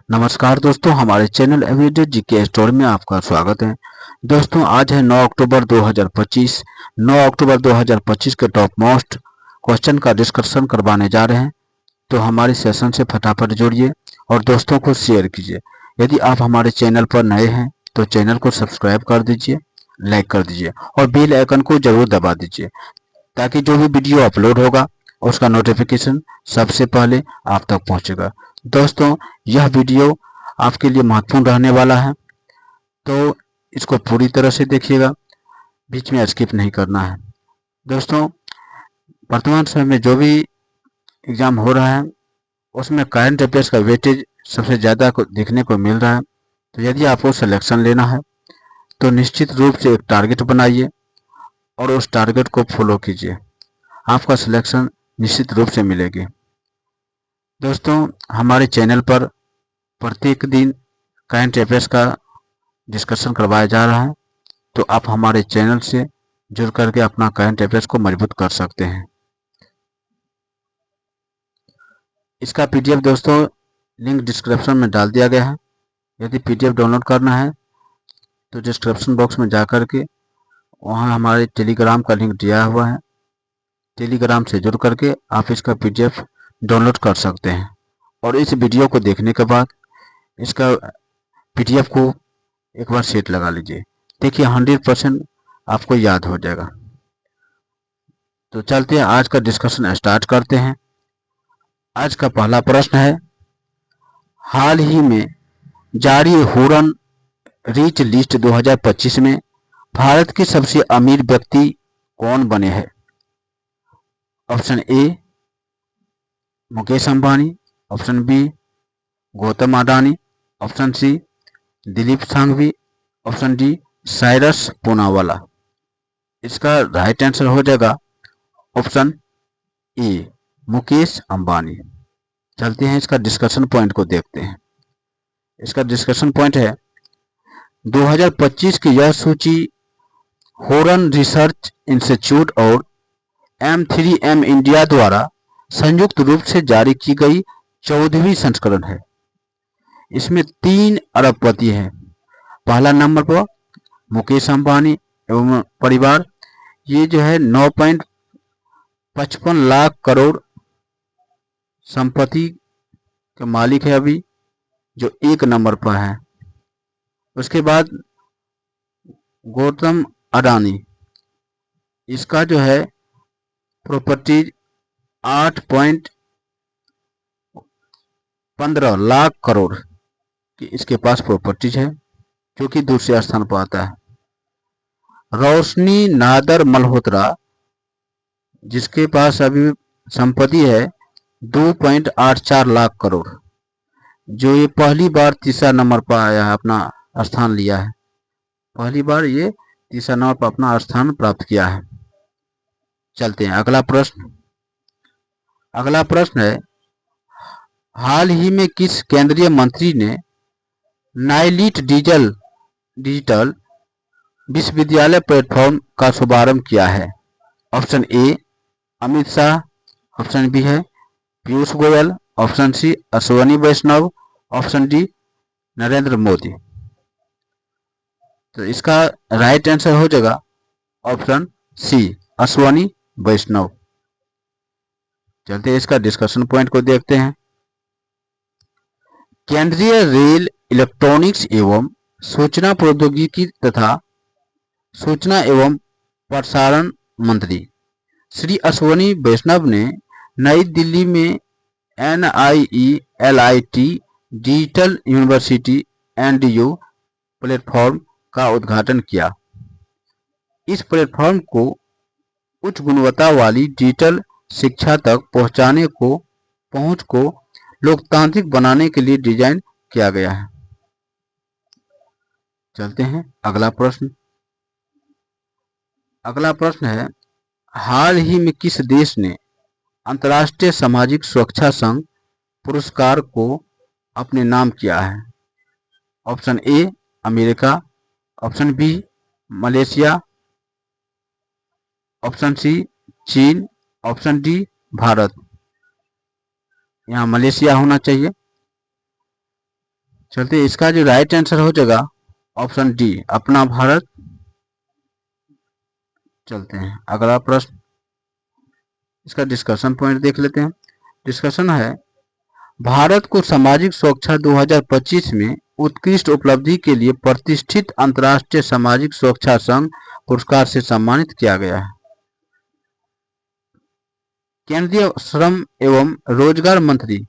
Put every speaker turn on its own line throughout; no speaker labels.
नमस्कार दोस्तों, हमारे चैनल एवरीडे जीके स्टोरी में आपका स्वागत है। दोस्तों, आज है 9 अक्टूबर 2025। 9 अक्टूबर 2025 के टॉप मोस्ट क्वेश्चन का डिस्कशन करवाने जा रहे हैं। तो हमारे सेशन से फटाफट जुड़िए और दोस्तों को शेयर कीजिए। यदि आप हमारे चैनल पर नए हैं तो चैनल को सब्सक्राइब कर दीजिए, लाइक कर दीजिए और बेल आइकन को जरूर दबा दीजिए, ताकि जो भी वीडियो अपलोड होगा उसका नोटिफिकेशन सबसे पहले आप तक पहुंचेगा। दोस्तों, यह वीडियो आपके लिए महत्वपूर्ण रहने वाला है, तो इसको पूरी तरह से देखिएगा, बीच में स्किप नहीं करना है। दोस्तों, वर्तमान समय में जो भी एग्जाम हो रहा है उसमें करंट अफेयर्स का वेटेज सबसे ज़्यादा देखने को मिल रहा है। तो यदि आपको सिलेक्शन लेना है तो निश्चित रूप से एक टारगेट बनाइए और उस टारगेट को फॉलो कीजिए। आपका सिलेक्शन निश्चित रूप से मिलेगी। दोस्तों, हमारे चैनल पर प्रत्येक दिन करंट अफेयर्स का डिस्कशन करवाया जा रहा है, तो आप हमारे चैनल से जुड़ करके अपना करंट अफेयर्स को मजबूत कर सकते हैं। इसका पीडीएफ दोस्तों लिंक डिस्क्रिप्शन में डाल दिया गया है। यदि पीडीएफ डाउनलोड करना है तो डिस्क्रिप्शन बॉक्स में जा कर के वहाँ हमारे टेलीग्राम का लिंक दिया हुआ है। टेलीग्राम से जुड़ करके आप इसका पीडीएफ डाउनलोड कर सकते हैं और इस वीडियो को देखने के बाद इसका पीडीएफ को एक बार सेट लगा लीजिए। देखिए 100% आपको याद हो जाएगा। तो चलते हैं, आज का डिस्कशन स्टार्ट करते हैं। आज का पहला प्रश्न है, हाल ही में जारी हुरन रिच लिस्ट 2025 में भारत के सबसे अमीर व्यक्ति कौन बने हैं? Option A Mukesh Ambani, option B Gautam Adani, option C Dilip Sanghvi, option D Cyrus Poonawalla. इसका राइट आंसर हो जाएगा ऑप्शन ए मुकेश अंबानी। चलते हैं, इसका डिस्कशन पॉइंट को देखते हैं। इसका डिस्कशन पॉइंट है, 2025 की यह सूची होरन रिसर्च इंस्टीट्यूट और M3M इंडिया द्वारा संयुक्त रूप से जारी की गई 14वीं संस्करण है। इसमें 3 अरबपति हैं। पहला नंबर पर मुकेश अंबानी एवं परिवार, ये जो है 9.55 लाख करोड़ संपत्ति के मालिक है अभी, जो 1 नंबर पर है। उसके बाद गौतम अडानी, इसका जो है प्रॉपर्टी 8.15 लाख करोड़ की इसके पास प्रॉपर्टीज है, जो कि दूसरे स्थान पर आता है। रोशनी नादर मल्होत्रा, जिसके पास अभी संपत्ति है 2.84 लाख करोड़, जो ये पहली बार तीसरा नंबर पर आया है, अपना स्थान लिया है। पहली बार ये तीसरा नंबर पर अपना स्थान प्राप्त किया है। चलते हैं अगला प्रश्न। अगला प्रश्न है, हाल ही में किस केंद्रीय मंत्री ने नाइलिट डिजिटल विश्वविद्यालय प्लेटफॉर्म का शुभारंभ किया है? Option A Amit Shah, option B है Piyush Goyal, option C Ashwini Vaishnaw, option D Narendra Modi. तो इसका राइट आंसर हो जाएगा ऑप्शन सी अश्वनी वैष्णव। चलते हैं, इसका डिस्कशन पॉइंट को देखते हैं। केंद्रीय रेल, इलेक्ट्रॉनिक्स एवं सूचना प्रौद्योगिकी तथा सूचना एवं प्रसारण मंत्री श्री अश्वनी वैष्णव ने नई दिल्ली में NIELIT digital university NDU platform का उद्घाटन किया। इस प्लेटफॉर्म को उच्च गुणवत्ता वाली डिजिटल शिक्षा तक पहुंच को लोकतांत्रिक बनाने के लिए डिजाइन किया गया है। चलते हैं अगला प्रश्न। अगला प्रश्न है, हाल ही में किस देश ने अंतर्राष्ट्रीय सामाजिक सुरक्षा संघ पुरस्कार को अपने नाम किया है? Option A America, option B Malaysia, option C चीन, ऑप्शन डी भारत। यहाँ मलेशिया होना चाहिए। चलते इसका जो राइट आंसर हो जाएगा ऑप्शन डी, अपना भारत। चलते हैं अगला प्रश्न, इसका डिस्कशन पॉइंट देख लेते हैं। डिस्कशन है, भारत को सामाजिक सुरक्षा 2025 में उत्कृष्ट उपलब्धि के लिए प्रतिष्ठित अंतर्राष्ट्रीय सामाजिक सुरक्षा संघ पुरस्कार से सम्मानित किया गया है। केंद्रीय श्रम एवं रोजगार मंत्री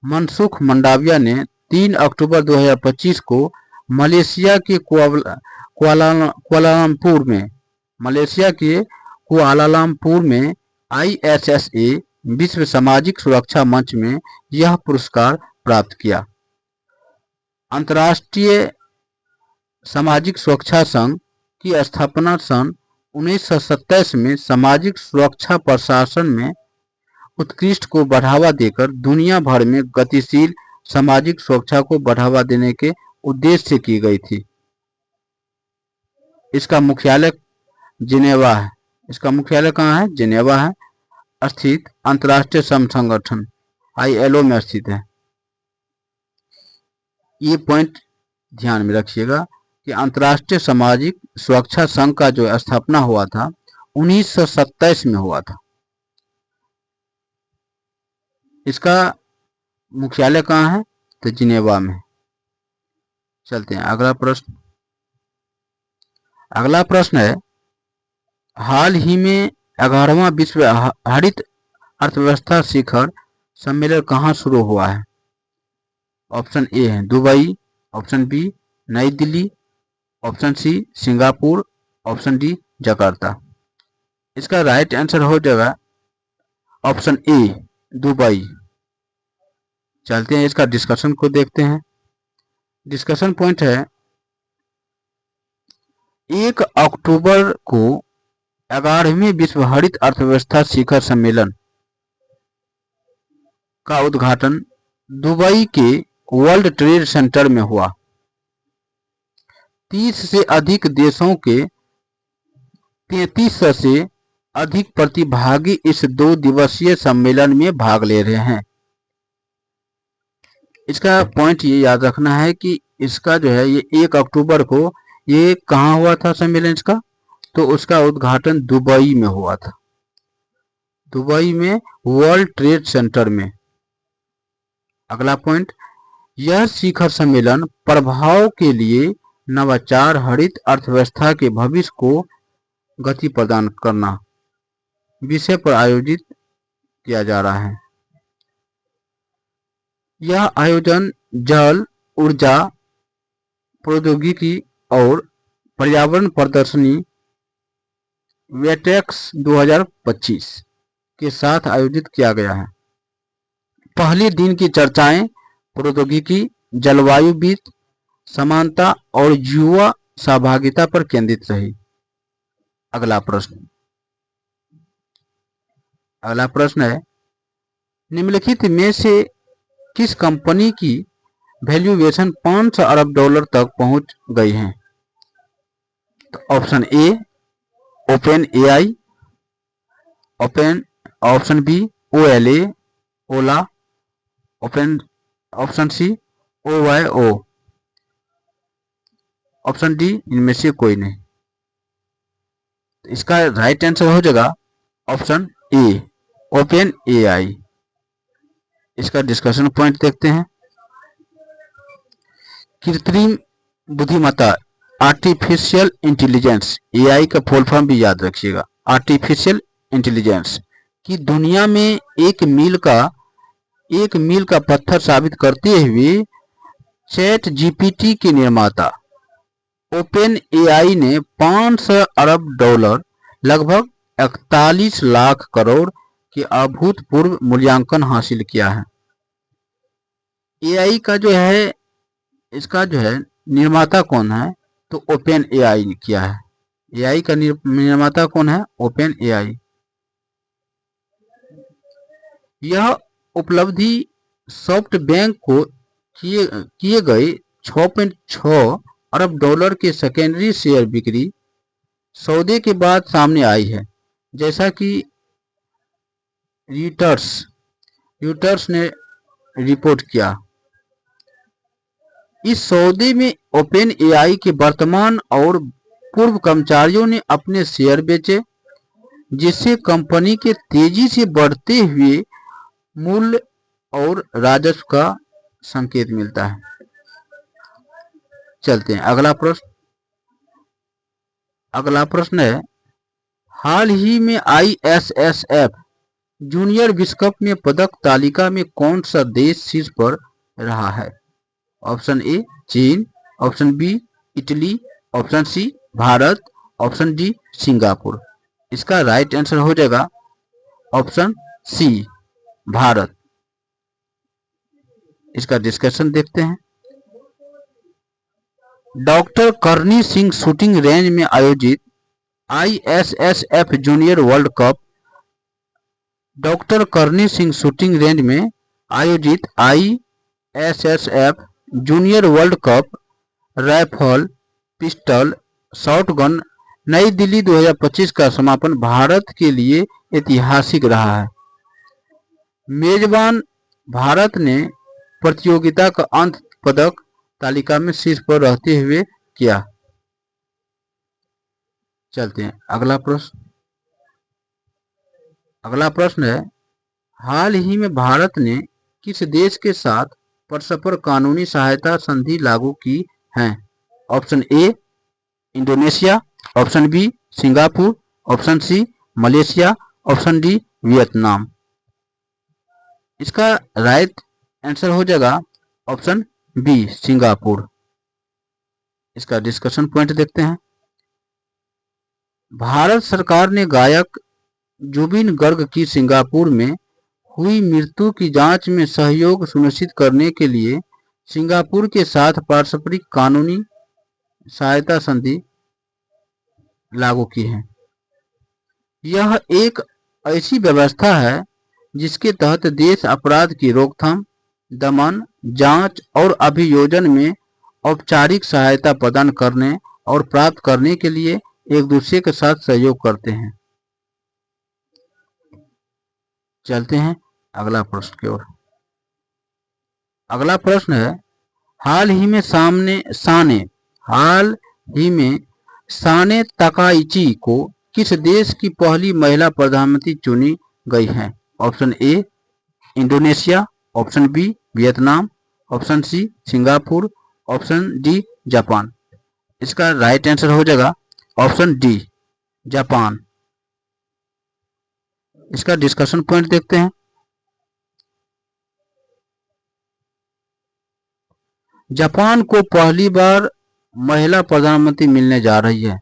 मनसुख मंडाविया ने 3 अक्टूबर 2025 को मलेशिया के कुआलालंपुर में ISSA विश्व सामाजिक सुरक्षा मंच में यह पुरस्कार प्राप्त किया। अंतर्राष्ट्रीय सामाजिक सुरक्षा संघ की स्थापना सन 1927 में सामाजिक सुरक्षा प्रशासन में उत्कृष्ट को बढ़ावा देकर दुनिया भर में गतिशील सामाजिक सुरक्षा को बढ़ावा देने के उद्देश्य से की गई थी। इसका मुख्यालय जिनेवा है। इसका मुख्यालय कहाँ है? जिनेवा है स्थित अंतर्राष्ट्रीय श्रम संगठन ILO में स्थित है। ये पॉइंट ध्यान में रखिएगा कि अंतर्राष्ट्रीय सामाजिक सुरक्षा संघ का जो स्थापना हुआ था 1927 में हुआ था। इसका मुख्यालय कहाँ है? तो जिनेवा में। चलते हैं अगला प्रश्न। अगला प्रश्न है, हाल ही में 11वां विश्व हरित अर्थव्यवस्था शिखर सम्मेलन कहाँ शुरू हुआ है? ऑप्शन ए है Dubai, option B New Delhi, option C Singapore, option D Jakarta. इसका राइट आंसर हो जाएगा ऑप्शन ए दुबई। चलते हैं इसका डिस्कशन को देखते हैं। डिस्कशन पॉइंट है, 1 अक्टूबर को 11वें विश्व हरित अर्थव्यवस्था शिखर सम्मेलन का उद्घाटन दुबई के वर्ल्ड ट्रेड सेंटर में हुआ। 30 से अधिक देशों के 3300 से अधिक प्रतिभागी इस 2 दिवसीय सम्मेलन में भाग ले रहे हैं। इसका पॉइंट ये याद रखना है कि इसका जो है ये 1 अक्टूबर को ये कहाँ हुआ था सम्मेलन इसका? तो उसका उद्घाटन दुबई में हुआ था, दुबई में वर्ल्ड ट्रेड सेंटर में। अगला पॉइंट, यह शिखर सम्मेलन प्रभाव के लिए नवाचार हरित अर्थव्यवस्था के भविष्य को गति प्रदान करना विषय पर आयोजित किया जा रहा है। यह आयोजन जल, ऊर्जा, प्रौद्योगिकी और पर्यावरण प्रदर्शनी वेटेक्स 2025 के साथ आयोजित किया गया है। पहले दिन की चर्चाएं प्रौद्योगिकी, जलवायु वित्त, समानता और युवा सहभागिता पर केंद्रित रही। अगला प्रश्न है, निम्नलिखित में से किस कंपनी की वैल्यूएशन 500 अरब डॉलर तक पहुंच गई है? तो option A open AI, option B Ola, option C OYO, option D इनमें से कोई नहीं। इसका राइट आंसर हो जाएगा ऑप्शन ए ओपन AI। इसका डिस्कशन पॉइंट देखते हैं। कृत्रिम बुद्धिमत्ता आर्टिफिशियल इंटेलिजेंस, AI का फुल फॉर्म भी याद रखिएगा, आर्टिफिशियल इंटेलिजेंस की दुनिया में एक मील का पत्थर साबित करते हुए ChatGPT के निर्माता ओपन AI ने 500 अरब डॉलर लगभग 41 लाख करोड़ के अभूतपूर्व मूल्यांकन हासिल किया है। AI का जो है, इसका जो है निर्माता कौन है? तो ओपन AI ने किया है। AI का निर्माता कौन है? Open AI। यह उपलब्धि सॉफ्टबैंक को किए गए 6.6 अरब डॉलर के सेकेंडरी शेयर बिक्री सौदे के बाद सामने आई है, जैसा कि रीटर्स ने रिपोर्ट किया। इस सौदे में ओपन एआई के वर्तमान और पूर्व कर्मचारियों ने अपने शेयर बेचे, जिससे कंपनी के तेजी से बढ़ते हुए मूल्य और राजस्व का संकेत मिलता है। चलते हैं अगला प्रश्न है, हाल ही में ISSF जूनियर विश्व कप में पदक तालिका में कौन सा देश शीर्ष पर रहा है? ऑप्शन ए चीन, option B Italy, option C Bharat, option D Singapore. इसका राइट आंसर हो जाएगा ऑप्शन सी भारत। इसका डिस्कशन देखते हैं। डॉक्टर करनी सिंह शूटिंग रेंज में आयोजित ISSF junior world cup doctor करनी सिंह शूटिंग रेंज में आयोजित ISSF junior world cup rifle, pistol, shotgun नई दिल्ली 2025 का समापन भारत के लिए ऐतिहासिक रहा है। मेजबान भारत ने प्रतियोगिता का अंत पदक तालिका में शीर्ष पर रहते हुए किया। चलते हैं अगला प्रश्न है, हाल ही में भारत ने किस देश के साथ परस्पर कानूनी सहायता संधि लागू की है? Option A Indonesia, option B Singapore, option C Malaysia, option D Vietnam. इसका राइट आंसर हो जाएगा ऑप्शन बी सिंगापुर। इसका डिस्कशन पॉइंट देखते हैं। भारत सरकार ने गायक जुबिन गर्ग की सिंगापुर में हुई मृत्यु की जांच में सहयोग सुनिश्चित करने के लिए सिंगापुर के साथ पारस्परिक कानूनी सहायता संधि लागू की है। यह एक ऐसी व्यवस्था है जिसके तहत देश अपराध की रोकथाम, दमन, जांच और अभियोजन में औपचारिक सहायता प्रदान करने और प्राप्त करने के लिए एक दूसरे के साथ सहयोग करते हैं। चलते हैं अगला प्रश्न की ओर। अगला प्रश्न है, हाल ही में साने ताकाइची को किस देश की पहली महिला प्रधानमंत्री चुनी गई है? Option A Indonesia, option B Vietnam, option C Singapore, option D Japan. इसका राइट आंसर हो जाएगा ऑप्शन डी जापान। इसका डिस्कशन पॉइंट देखते हैं। जापान को पहली बार महिला प्रधानमंत्री मिलने जा रही है।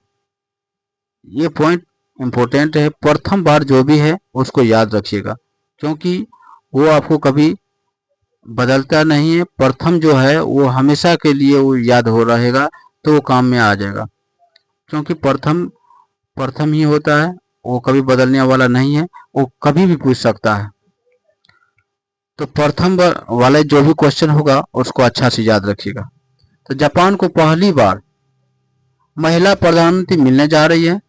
ये पॉइंट इंपॉर्टेंट है। प्रथम बार जो भी है उसको याद रखिएगा, क्योंकि वो आपको कभी बदलता नहीं है। प्रथम जो है वो हमेशा के लिए वो याद हो रहेगा, तो वो काम में आ जाएगा, क्योंकि प्रथम ही होता है, वो कभी बदलने वाला नहीं है, वो कभी भी पूछ सकता है। तो प्रथम वाले जो भी क्वेश्चन होगा उसको अच्छा से याद रखिएगा। तो जापान को पहली बार महिला प्रधानमंत्री मिलने जा रही है।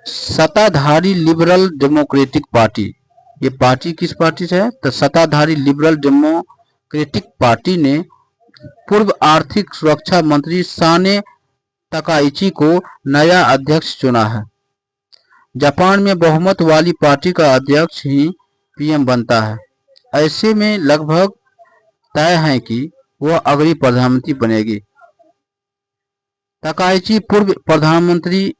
सत्ताधारी लिबरल डेमोक्रेटिक पार्टी, ये पार्टी किस पार्टी से है? तो सत्ताधारी लिबरल डेमोक्रेटिक पार्टी ने पूर्व आर्थिक सुरक्षा मंत्री साने ताकाइची को नया अध्यक्ष चुना है। जापान में बहुमत वाली पार्टी का अध्यक्ष ही पीएम बनता है। ऐसे में लगभग तय है कि वह अगली प्रधानमंत्री बनेगी। ताकाइची पूर्व प्रधानमंत्री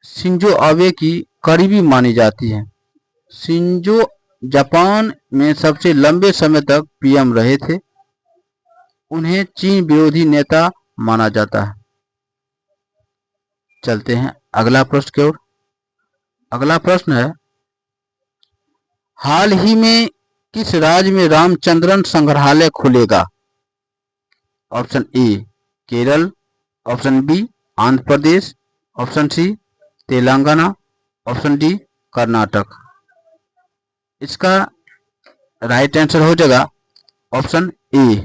शिंजो आबे की करीबी मानी जाती है। शिंजो जापान में सबसे लंबे समय तक पीएम रहे थे। उन्हें चीन विरोधी नेता माना जाता है। चलते हैं अगला प्रश्न की ओर। अगला प्रश्न है, हाल ही में किस राज्य में रामचंद्रन संग्रहालय खुलेगा? Option A Kerala, option B Andhra Pradesh, option C Telangana, option D Karnataka. इसका राइट आंसर हो जाएगा ऑप्शन ए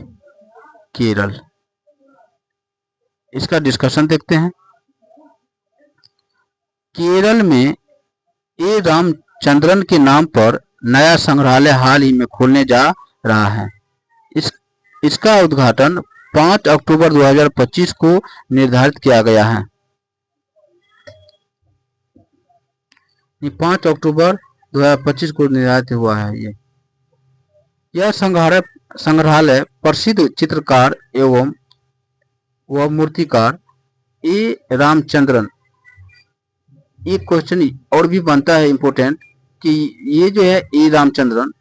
केरल। इसका डिस्कशन देखते हैं। केरल में ए रामचंद्रन के नाम पर नया संग्रहालय हाल ही में खोलने जा रहा है। इसका उद्घाटन 5 अक्टूबर 2025 को निर्धारित किया गया है। 5 अक्टूबर 2025 को निर्धारित हुआ है। यह संग्रहालय प्रसिद्ध चित्रकार एवं व मूर्तिकार ए रामचंद्रन। एक क्वेश्चन और भी बनता है इम्पोर्टेंट कि ये जो है ए रामचंद्रन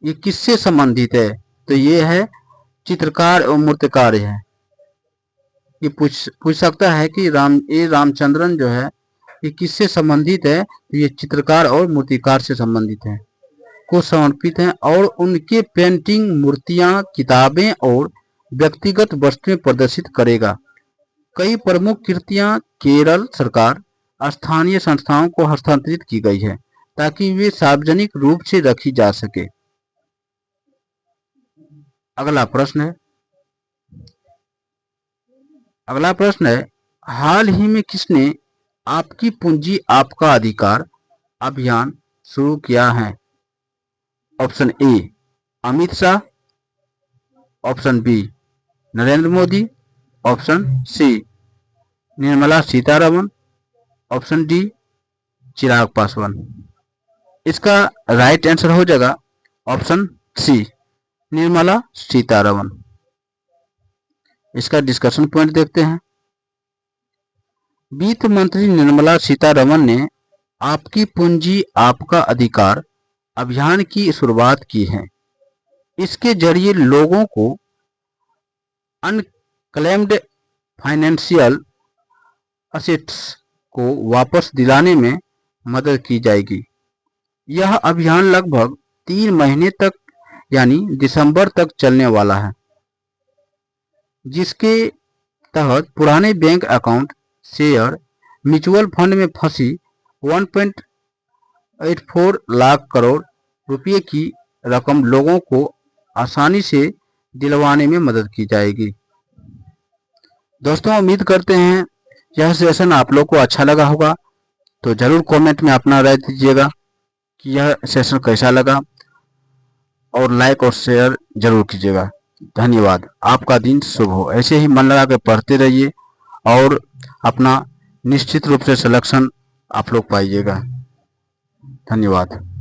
ये किससे संबंधित है, तो ये है चित्रकार एवं मूर्तिकार है। ये पूछ सकता है कि ए रामचंद्रन जो है ये किससे संबंधित है, तो ये चित्रकार और मूर्तिकार से संबंधित है, को समर्पित हैं और उनके पेंटिंग, मूर्तियां, किताबें और व्यक्तिगत वस्तुएं प्रदर्शित करेगा। कई प्रमुख कृतियां केरल सरकार, स्थानीय संस्थाओं को हस्तांतरित की गई है ताकि वे सार्वजनिक रूप से रखी जा सके। अगला प्रश्न है हाल ही में किसने आपकी पूंजी आपका अधिकार अभियान शुरू किया है? Option A Amit Shah, option B Narendra Modi, option C Nirmala Sitharaman, option D Chirag Paswan. इसका राइट आंसर हो जाएगा ऑप्शन सी निर्मला सीतारमण। इसका डिस्कशन पॉइंट देखते हैं। वित्त मंत्री निर्मला सीतारमण ने आपकी पूंजी आपका अधिकार अभियान की शुरुआत की है। इसके जरिए लोगों को अनक्लेम्ड फाइनेंशियल असेट्स को वापस दिलाने में मदद की जाएगी। यह अभियान लगभग 3 महीने तक यानी दिसंबर तक चलने वाला है, जिसके तहत पुराने bank account, share, mutual fund में फंसी 1.84 लाख करोड़ रुपए की रकम लोगों को आसानी से दिलवाने में मदद की जाएगी। दोस्तों, उम्मीद करते हैं यह सेशन आप लोग को अच्छा लगा होगा, तो जरूर कमेंट में अपना राय दीजिएगा कि यह सेशन कैसा लगा और लाइक और शेयर जरूर कीजिएगा। धन्यवाद। आपका दिन शुभ हो। ऐसे ही मन लगा के पढ़ते रहिए और अपना निश्चित रूप से सिलेक्शन आप लोग पाइएगा। धन्यवाद।